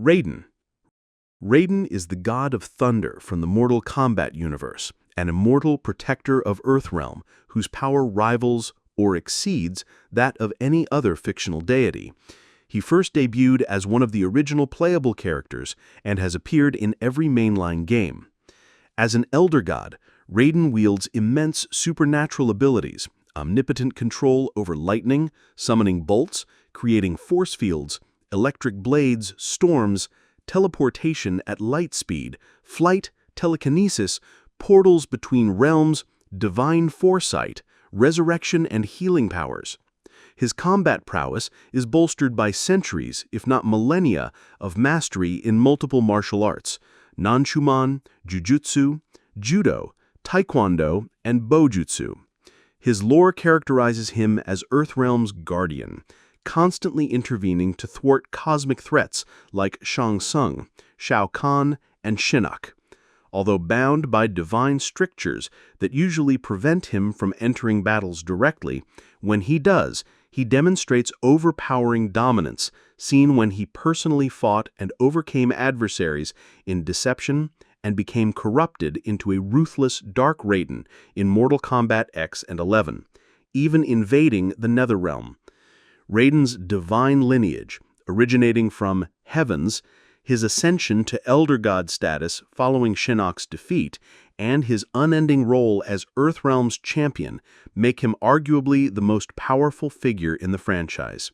Raiden. Raiden is the god of thunder from the Mortal Kombat universe, an immortal protector of Earthrealm whose power rivals or exceeds that of any other fictional deity. He first debuted as one of the original playable characters and has appeared in every mainline game. As an elder god, Raiden wields immense supernatural abilities, omnipotent control over lightning, summoning bolts, creating force fields, electric blades, storms, teleportation at light speed, flight, telekinesis, portals between realms, divine foresight, resurrection and healing powers. His combat prowess is bolstered by centuries, if not millennia, of mastery in multiple martial arts, Nanchuman, Jujutsu, Judo, Taekwondo, and Bojutsu. His lore characterizes him as Earthrealm's guardian, constantly intervening to thwart cosmic threats like Shang Tsung, Shao Kahn, and Shinnok. Although bound by divine strictures that usually prevent him from entering battles directly, when he does, he demonstrates overpowering dominance, seen when he personally fought and overcame adversaries in deception and became corrupted into a ruthless Dark Raiden in Mortal Kombat X and 11, even invading the Netherrealm. Raiden's divine lineage, originating from Heavens, his ascension to Elder God status following Shinnok's defeat, and his unending role as Earthrealm's champion make him arguably the most powerful figure in the franchise.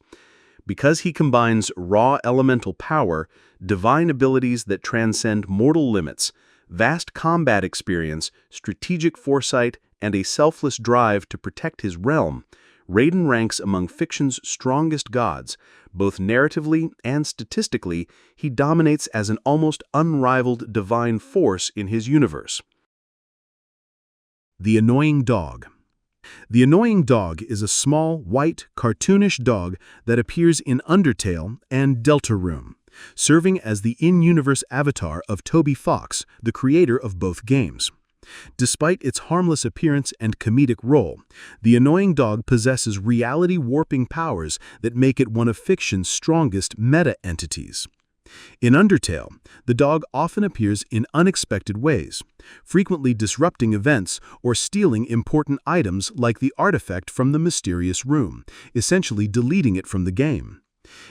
Because he combines raw elemental power, divine abilities that transcend mortal limits, vast combat experience, strategic foresight, and a selfless drive to protect his realm, Raiden ranks among fiction's strongest gods. Both narratively and statistically, he dominates as an almost unrivaled divine force in his universe. The Annoying Dog. The Annoying Dog is a small, white, cartoonish dog that appears in Undertale and Deltarune, serving as the in-universe avatar of Toby Fox, the creator of both games. Despite its harmless appearance and comedic role, the Annoying Dog possesses reality-warping powers that make it one of fiction's strongest meta-entities. In Undertale, the dog often appears in unexpected ways, frequently disrupting events or stealing important items like the artifact from the mysterious room, essentially deleting it from the game.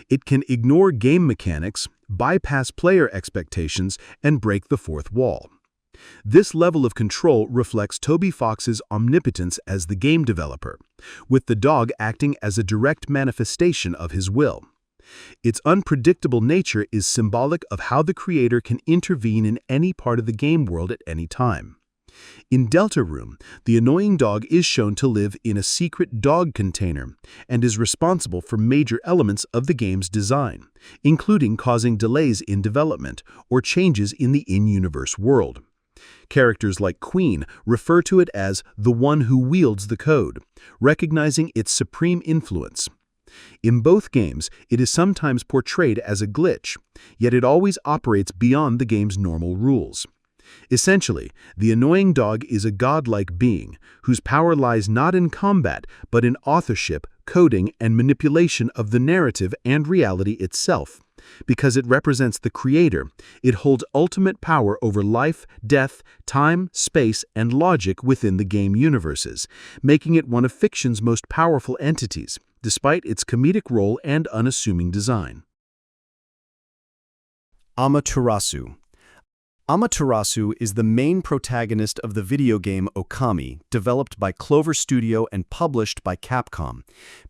It can ignore game mechanics, bypass player expectations, and break the fourth wall. This level of control reflects Toby Fox's omnipotence as the game developer, with the dog acting as a direct manifestation of his will. Its unpredictable nature is symbolic of how the creator can intervene in any part of the game world at any time. In Deltarune, the Annoying Dog is shown to live in a secret dog container and is responsible for major elements of the game's design, including causing delays in development or changes in the in-universe world. Characters like Queen refer to it as the one who wields the code, recognizing its supreme influence. In both games, it is sometimes portrayed as a glitch, yet it always operates beyond the game's normal rules. Essentially, the Annoying Dog is a godlike being whose power lies not in combat but in authorship, coding, and manipulation of the narrative and reality itself. Because it represents the creator, it holds ultimate power over life, death, time, space, and logic within the game universes, making it one of fiction's most powerful entities, despite its comedic role and unassuming design. Amaterasu. Amaterasu is the main protagonist of the video game Okami, developed by Clover Studio and published by Capcom.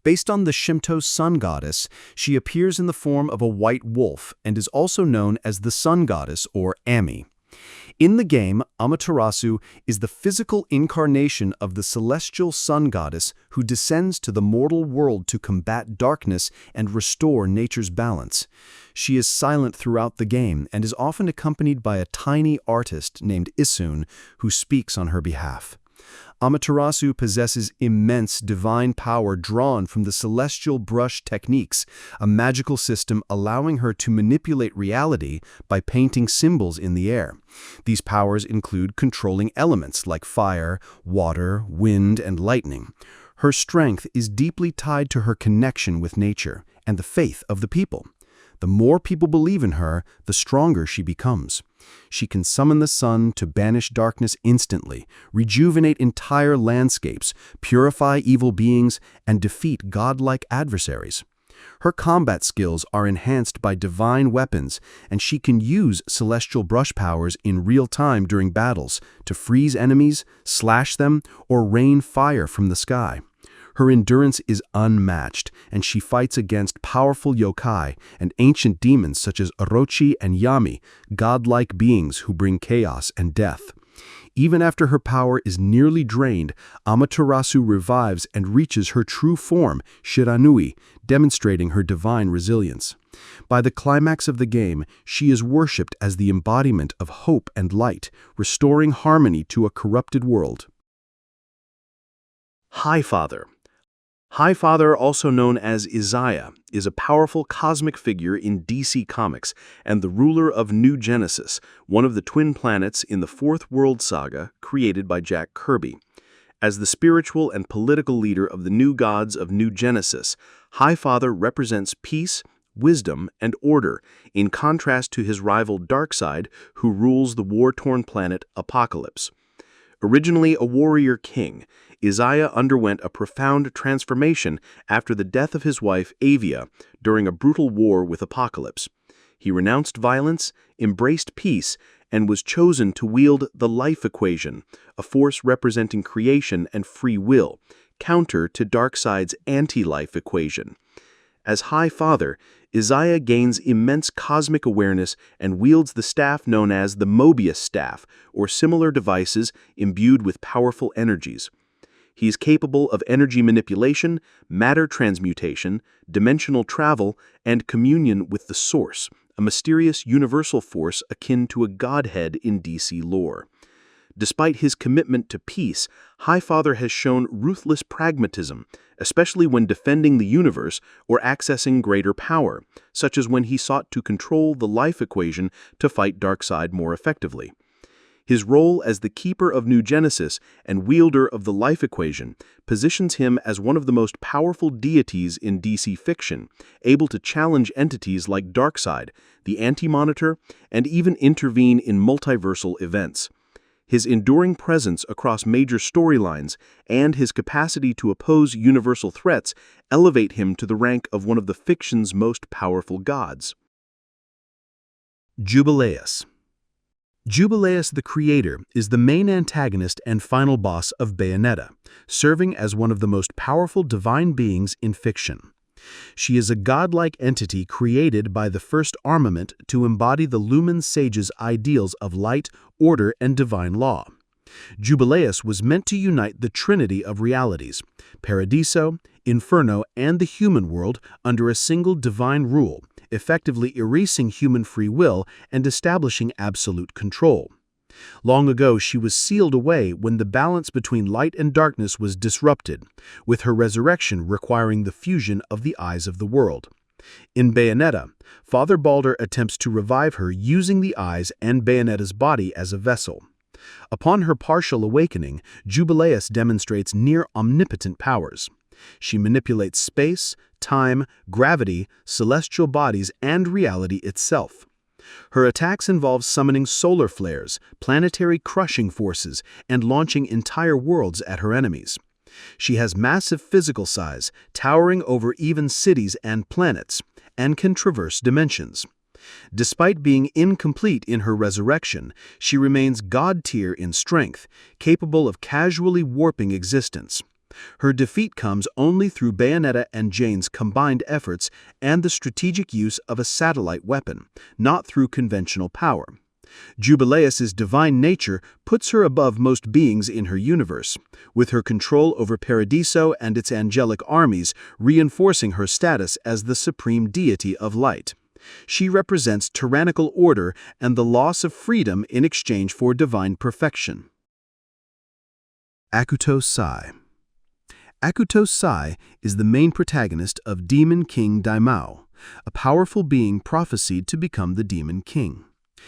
Based on the Shinto sun goddess, she appears in the form of a white wolf and is also known as the sun goddess or Ami. In the game, Amaterasu is the physical incarnation of the celestial sun goddess who descends to the mortal world to combat darkness and restore nature's balance. She is silent throughout the game and is often accompanied by a tiny artist named Isun who speaks on her behalf. Amaterasu possesses immense divine power drawn from the celestial brush techniques, a magical system allowing her to manipulate reality by painting symbols in the air. These powers include controlling elements like fire, water, wind, and lightning. Her strength is deeply tied to her connection with nature and the faith of the people. The more people believe in her, the stronger she becomes. She can summon the sun to banish darkness instantly, rejuvenate entire landscapes, purify evil beings, and defeat godlike adversaries. Her combat skills are enhanced by divine weapons, and she can use celestial brush powers in real time during battles to freeze enemies, slash them, or rain fire from the sky. Her endurance is unmatched, and she fights against powerful yokai and ancient demons such as Orochi and Yami, godlike beings who bring chaos and death. Even after her power is nearly drained, Amaterasu revives and reaches her true form, Shiranui, demonstrating her divine resilience. By the climax of the game, she is worshipped as the embodiment of hope and light, restoring harmony to a corrupted world. Highfather. Highfather, also known as Isaiah, is a powerful cosmic figure in DC Comics and the ruler of New Genesis, one of the twin planets in the Fourth World Saga created by Jack Kirby. As the spiritual and political leader of the new gods of New Genesis, Highfather represents peace, wisdom, and order, in contrast to his rival Darkseid, who rules the war-torn planet Apocalypse. Originally a warrior king, Isaiah underwent a profound transformation after the death of his wife Avia during a brutal war with Apocalypse. He renounced violence, embraced peace, and was chosen to wield the life equation, a force representing creation and free will, counter to Darkseid's anti-life equation. As Highfather, Isaiah gains immense cosmic awareness and wields the staff known as the Mobius Staff, or similar devices imbued with powerful energies. He is capable of energy manipulation, matter transmutation, dimensional travel, and communion with the Source, a mysterious universal force akin to a godhead in DC lore. Despite his commitment to peace, Highfather has shown ruthless pragmatism, especially when defending the universe or accessing greater power, such as when he sought to control the life equation to fight Darkseid more effectively. His role as the keeper of New Genesis and wielder of the life equation positions him as one of the most powerful deities in DC fiction, able to challenge entities like Darkseid, the Anti-Monitor, and even intervene in multiversal events. His enduring presence across major storylines and his capacity to oppose universal threats elevate him to the rank of one of the fiction's most powerful gods. Jubileus. Jubileus the Creator is the main antagonist and final boss of Bayonetta, serving as one of the most powerful divine beings in fiction. She is a godlike entity created by the first armament to embody the Lumen Sage's ideals of light, order, and divine law. Jubileus was meant to unite the trinity of realities, Paradiso, Inferno, and the human world under a single divine rule, effectively erasing human free will and establishing absolute control. Long ago, she was sealed away when the balance between light and darkness was disrupted, with her resurrection requiring the fusion of the eyes of the world. In Bayonetta, Father Baldur attempts to revive her using the eyes and Bayonetta's body as a vessel. Upon her partial awakening, Jubileus demonstrates near omnipotent powers. She manipulates space, time, gravity, celestial bodies, and reality itself. Her attacks involve summoning solar flares, planetary crushing forces, and launching entire worlds at her enemies. She has massive physical size, towering over even cities and planets, and can traverse dimensions. Despite being incomplete in her resurrection, she remains god-tier in strength, capable of casually warping existence. Her defeat comes only through Bayonetta and Jane's combined efforts and the strategic use of a satellite weapon, not through conventional power. Jubileus's divine nature puts her above most beings in her universe, with her control over Paradiso and its angelic armies reinforcing her status as the supreme deity of light. She represents tyrannical order and the loss of freedom in exchange for divine perfection. Akuto Sai. Akuto Sai is the main protagonist of Demon King Daimao, a powerful being prophesied to become the Demon King.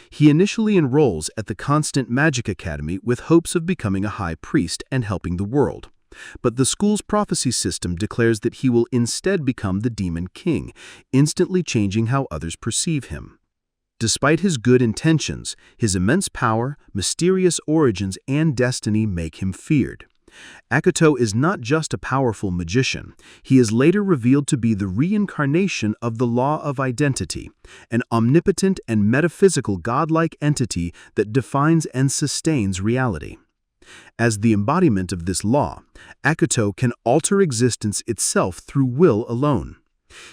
He initially enrolls at the Constant Magic Academy with hopes of becoming a high priest and helping the world. But the school's prophecy system declares that he will instead become the Demon King, instantly changing how others perceive him. Despite his good intentions, his immense power, mysterious origins, and destiny make him feared. Akuto is not just a powerful magician. He is later revealed to be the reincarnation of the law of identity, an omnipotent and metaphysical godlike entity that defines and sustains reality. As the embodiment of this law, Akuto can alter existence itself through will alone.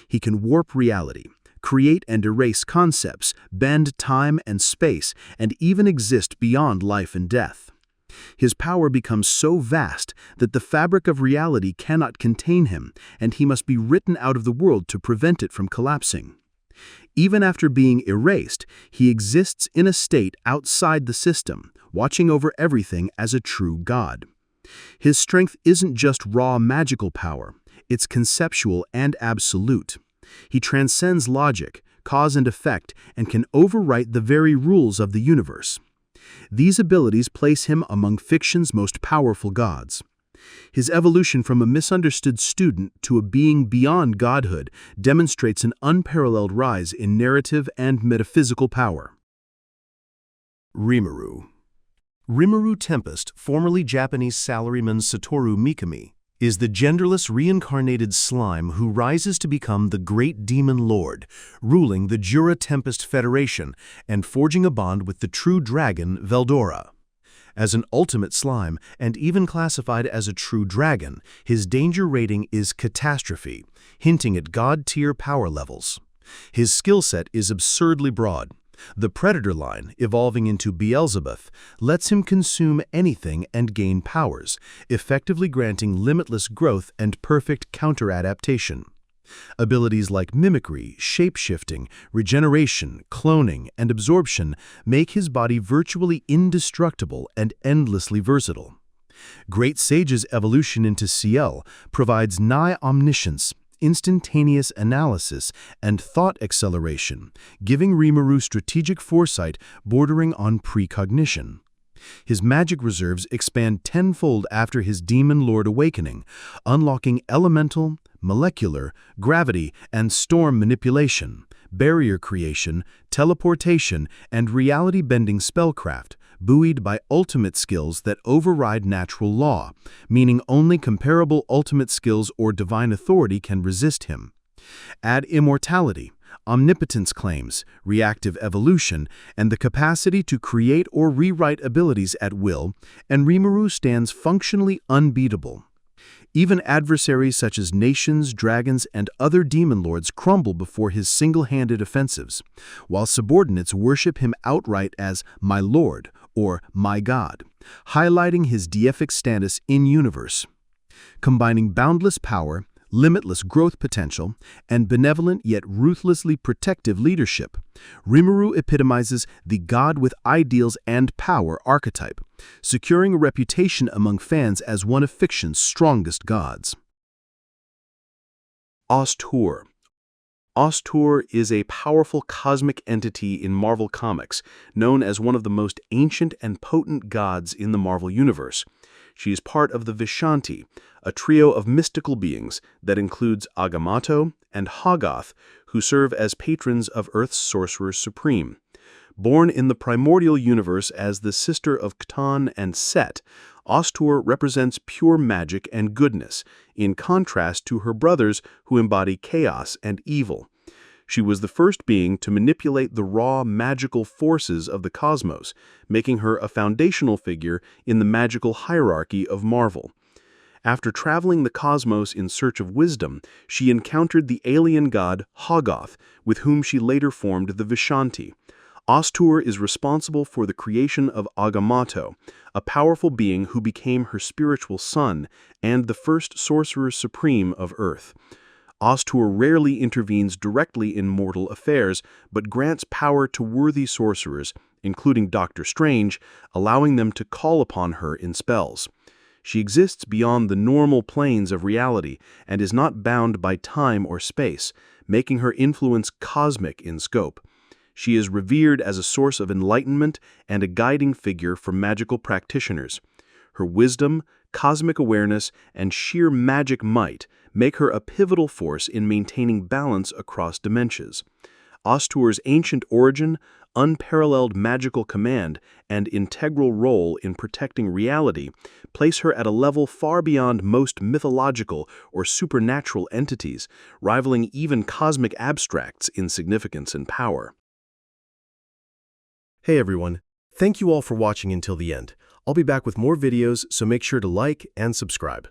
He can warp reality, create and erase concepts, bend time and space, and even exist beyond life and death. His power becomes so vast that the fabric of reality cannot contain him, and he must be written out of the world to prevent it from collapsing. Even after being erased, he exists in a state outside the system, watching over everything as a true god. His strength isn't just raw magical power, it's conceptual and absolute. He transcends logic, cause and effect, and can overwrite the very rules of the universe. These abilities place him among fiction's most powerful gods. His evolution from a misunderstood student to a being beyond godhood demonstrates an unparalleled rise in narrative and metaphysical power. Rimuru. Rimuru Tempest, formerly Japanese salaryman Satoru Mikami, is the genderless reincarnated slime who rises to become the Great Demon Lord, ruling the Jura Tempest Federation and forging a bond with the true dragon Veldora. As an ultimate slime, and even classified as a true dragon, his danger rating is catastrophe, hinting at god-tier power levels. His skill set is absurdly broad. The Predator line, evolving into Beelzebub, lets him consume anything and gain powers, effectively granting limitless growth and perfect counter-adaptation. Abilities like mimicry, shape-shifting, regeneration, cloning, and absorption make his body virtually indestructible and endlessly versatile. Great Sage's evolution into CL provides nigh omniscience, instantaneous analysis, and thought acceleration, giving Rimuru strategic foresight bordering on precognition. His magic reserves expand tenfold after his Demon Lord awakening, unlocking elemental, molecular, gravity, and storm manipulation, barrier creation, teleportation, and reality-bending spellcraft, buoyed by ultimate skills that override natural law, meaning only comparable ultimate skills or divine authority can resist him. Add immortality, omnipotence claims, reactive evolution, and the capacity to create or rewrite abilities at will, and Rimuru stands functionally unbeatable. Even adversaries such as nations, dragons, and other demon lords crumble before his single-handed offensives, while subordinates worship him outright as "my lord" or "my god," highlighting his deific status in-universe. Combining boundless power, limitless growth potential, and benevolent yet ruthlessly protective leadership, Rimuru epitomizes the god with ideals and power archetype, securing a reputation among fans as one of fiction's strongest gods. Oshtur. Oshtur is a powerful cosmic entity in Marvel Comics, known as one of the most ancient and potent gods in the Marvel Universe. She is part of the Vishanti, a trio of mystical beings that includes Agamotto and Hoggoth, who serve as patrons of Earth's Sorcerers Supreme. Born in the primordial universe as the sister of Cthon and Set, Oshtur represents pure magic and goodness, in contrast to her brothers who embody chaos and evil. She was the first being to manipulate the raw magical forces of the cosmos, making her a foundational figure in the magical hierarchy of Marvel. After traveling the cosmos in search of wisdom, she encountered the alien god Hoggoth, with whom she later formed the Vishanti. Oshtur is responsible for the creation of Agamotto, a powerful being who became her spiritual son and the first Sorcerer Supreme of Earth. Oshtur rarely intervenes directly in mortal affairs, but grants power to worthy sorcerers, including Doctor Strange, allowing them to call upon her in spells. She exists beyond the normal planes of reality and is not bound by time or space, making her influence cosmic in scope. She is revered as a source of enlightenment and a guiding figure for magical practitioners. Her wisdom, cosmic awareness, and sheer magic might make her a pivotal force in maintaining balance across dimensions. Oshtur's ancient origin, unparalleled magical command, and integral role in protecting reality place her at a level far beyond most mythological or supernatural entities, rivaling even cosmic abstracts in significance and power. Hey everyone, thank you all for watching until the end. I'll be back with more videos, so make sure to like and subscribe.